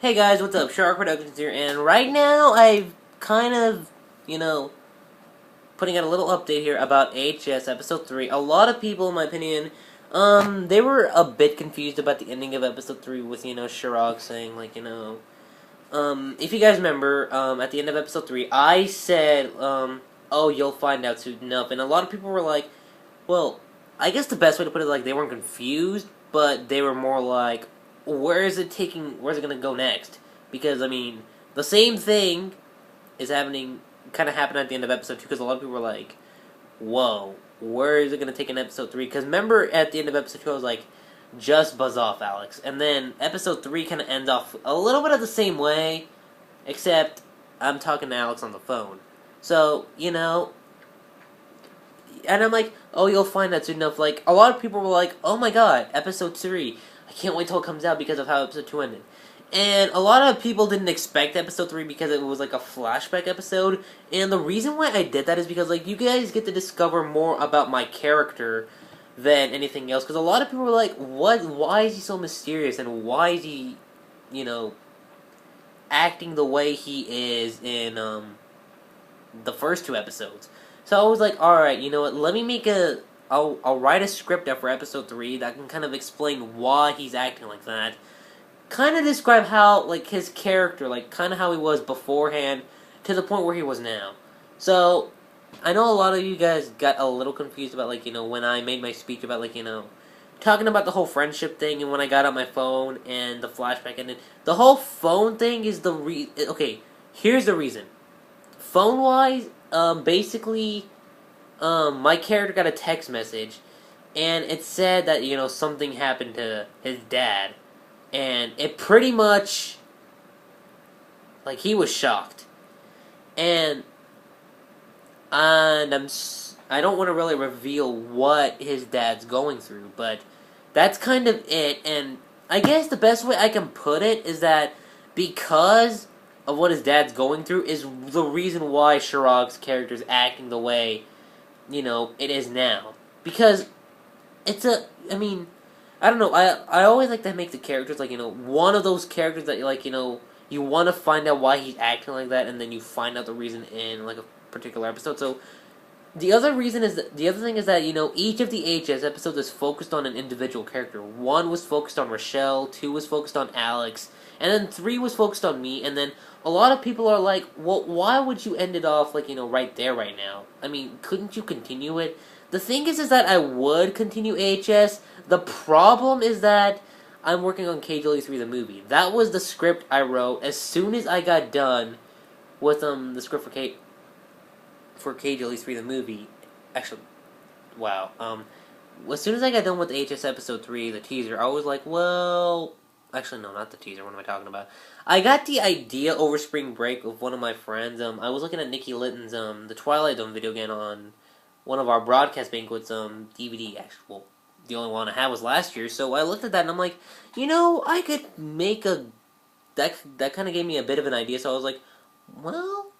Hey guys, what's up? Shark Productions here, and right now I've kind of, you know, putting out a little update here about AHS Episode 3. A lot of people, in my opinion, they were a bit confused about the ending of Episode 3 with, Shirag saying, if you guys remember, at the end of Episode 3, I said, oh, you'll find out soon enough, and a lot of people were like, well, I guess the best way to put it, like, they weren't confused, but they were more like, where's it gonna go next? Because, I mean, the same thing is kind of happened at the end of episode 2, because a lot of people were like, whoa, where is it gonna take in episode 3? Because remember, at the end of episode 2, I was like, just buzz off, Alex. And then episode 3 kind of ends off a little bit of the same way, except I'm talking to Alex on the phone. So, and I'm like, oh, you'll find that soon enough. Like, a lot of people were like, oh my god, episode 3. I can't wait till it comes out because of how episode 2 ended. And a lot of people didn't expect episode 3 because it was like a flashback episode. And the reason why I did that is because, like, you guys get to discover more about my character than anything else. Because a lot of people were like, what? Why is he so mysterious? And why is he, you know, acting the way he is in, the first 2 episodes? So I was like, alright, you know what, let me make I'll write a script up for episode 3 that can kind of explain why he's acting like that. Kind of describe how, like, his character, like, kind of how he was beforehand to the point where he was now. So, I know a lot of you guys got a little confused about, like, when I made my speech about, like, talking about the whole friendship thing and when I got on my phone and the flashback ended. The whole phone thing is okay, here's the reason. Phone-wise, basically, my character got a text message, and it said that, something happened to his dad, and it pretty much, like, he was shocked, and I don't want to really reveal what his dad's going through, but that's kind of it, and I guess the best way I can put it is that because of what his dad's going through is the reason why Shirag's character is acting the way, it is now. Because I mean, I don't know, I always like to make the characters, like, one of those characters that, like, you want to find out why he's acting like that, and then you find out the reason in, like, a particular episode. So, the other thing is that, each of the AHS episodes is focused on an individual character. 1 was focused on Rochelle, 2 was focused on Alex, and then 3 was focused on me, and then a lot of people are like, well, why would you end it off, like, right there, right now? I mean, couldn't you continue it? The thing is that I would continue AHS. The problem is that I'm working on KGLE 3, the movie. That was the script I wrote as soon as I got done with the script for KGLE 3, the movie. Actually, wow. As soon as I got done with AHS episode 3, the teaser, I was like, well, actually, no, not the teaser. What am I talking about? I got the idea over spring break with one of my friends. I was looking at Nikki Litton's The Twilight Zone video again on one of our broadcast banquets DVD. Actually, well, the only one I had was last year. So I looked at that and I'm like, I could make that kind of gave me a bit of an idea. So I was like, well,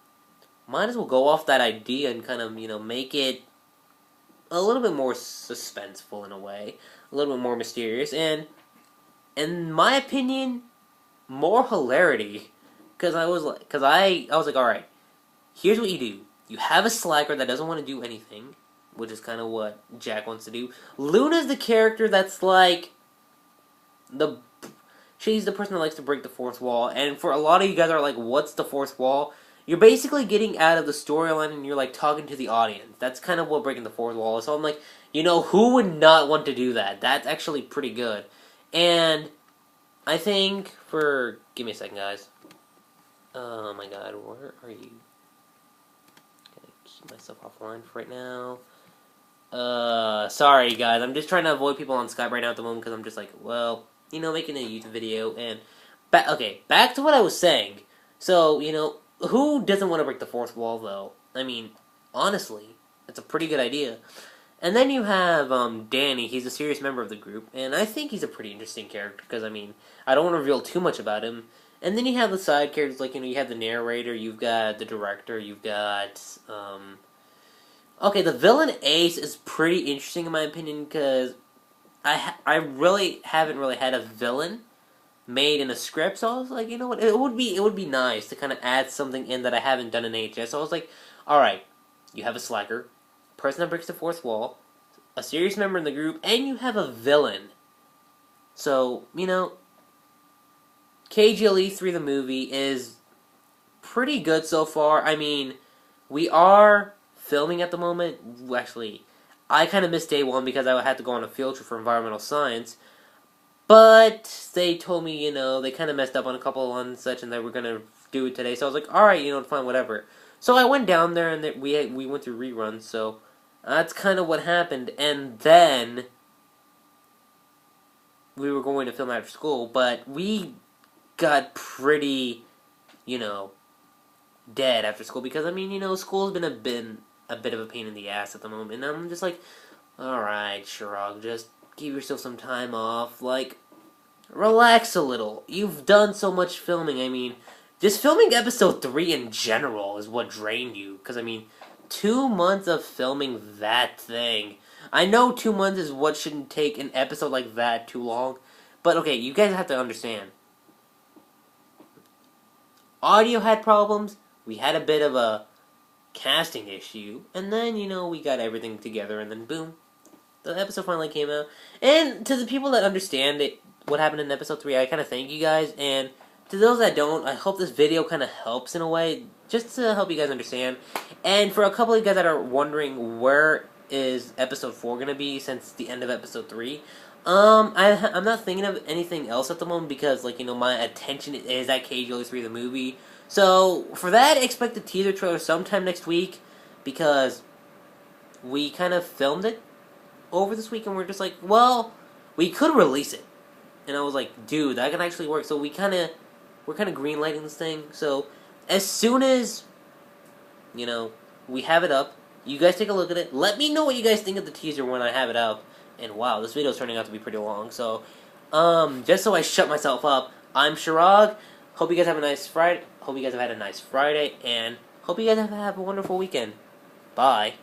might as well go off that idea and kind of make it a little bit more suspenseful in a way, a little bit more mysterious, and in my opinion, more hilarity. Because I was like, all right, here's what you do. You have a slacker that doesn't want to do anything, which is kind of what Jack wants to do. Luna's the character that's like she's the person that likes to break the fourth wall. And for a lot of you guys are like, what's the fourth wall? You're basically getting out of the storyline and you're like talking to the audience. That's kind of what breaking the fourth wall is. So I'm like, who would not want to do that? That's actually pretty good. And I think give me a second, guys. Oh my god, where are you? Gotta keep myself offline for right now. Sorry guys, I'm just trying to avoid people on Skype right now at the moment because I'm just like, well, making a YouTube video and back to what I was saying. So, who doesn't want to break the fourth wall though? I mean, honestly, it's a pretty good idea. And then you have Danny. He's a serious member of the group, and I think he's a pretty interesting character because I mean, I don't want to reveal too much about him. And then you have the side characters like you have the narrator, you've got the director, you've got okay, the villain Ace is pretty interesting in my opinion because I really haven't really had a villain made in a script. So I was like, you know what, it would be nice to kind of add something in that I haven't done in AHS. So I was like, all right, you have a slacker, person that breaks the fourth wall, a serious member in the group, and you have a villain. So KGLE 3 the movie is pretty good so far. I mean, we are filming at the moment. Actually, I kind of missed day one because I had to go on a field trip for environmental science. But they told me, they kind of messed up on a couple of such, and they were gonna do it today. So I was like, all right, fine, whatever. So I went down there, and we went through reruns. So that's kind of what happened. And then we were going to film after school, but we got pretty, you know, dead after school because school's been a bit of a pain in the ass at the moment. And I'm just like, all right, Shirag, just give yourself some time off. Like, relax a little. You've done so much filming. I mean, just filming episode 3 in general is what drained you. Because, 2 months of filming that thing. I know 2 months is what shouldn't take an episode like that too long. But, okay, you guys have to understand. Audio had problems. We had a bit of a casting issue. And then, we got everything together. And then, boom. The episode finally came out. And to the people that understand it, what happened in episode 3, I kind of thank you guys. And to those that don't, I hope this video kind of helps in a way, just to help you guys understand. And for a couple of you guys that are wondering where is episode 4 going to be since the end of episode 3, I'm not thinking of anything else at the moment because, my attention is at KGLE 3 the movie. So, for that, expect a teaser trailer sometime next week because we kind of filmed it over this week and we're just like, well, we could release it. And I was like, dude, that can actually work. So we're kind of greenlighting this thing. So as soon as, we have it up, you guys take a look at it. Let me know what you guys think of the teaser when I have it up. And wow, this video is turning out to be pretty long. So, just so I shut myself up, I'm Shirag. Hope you guys have a nice Friday. Hope you guys have had a nice Friday. And hope you guys have a wonderful weekend. Bye.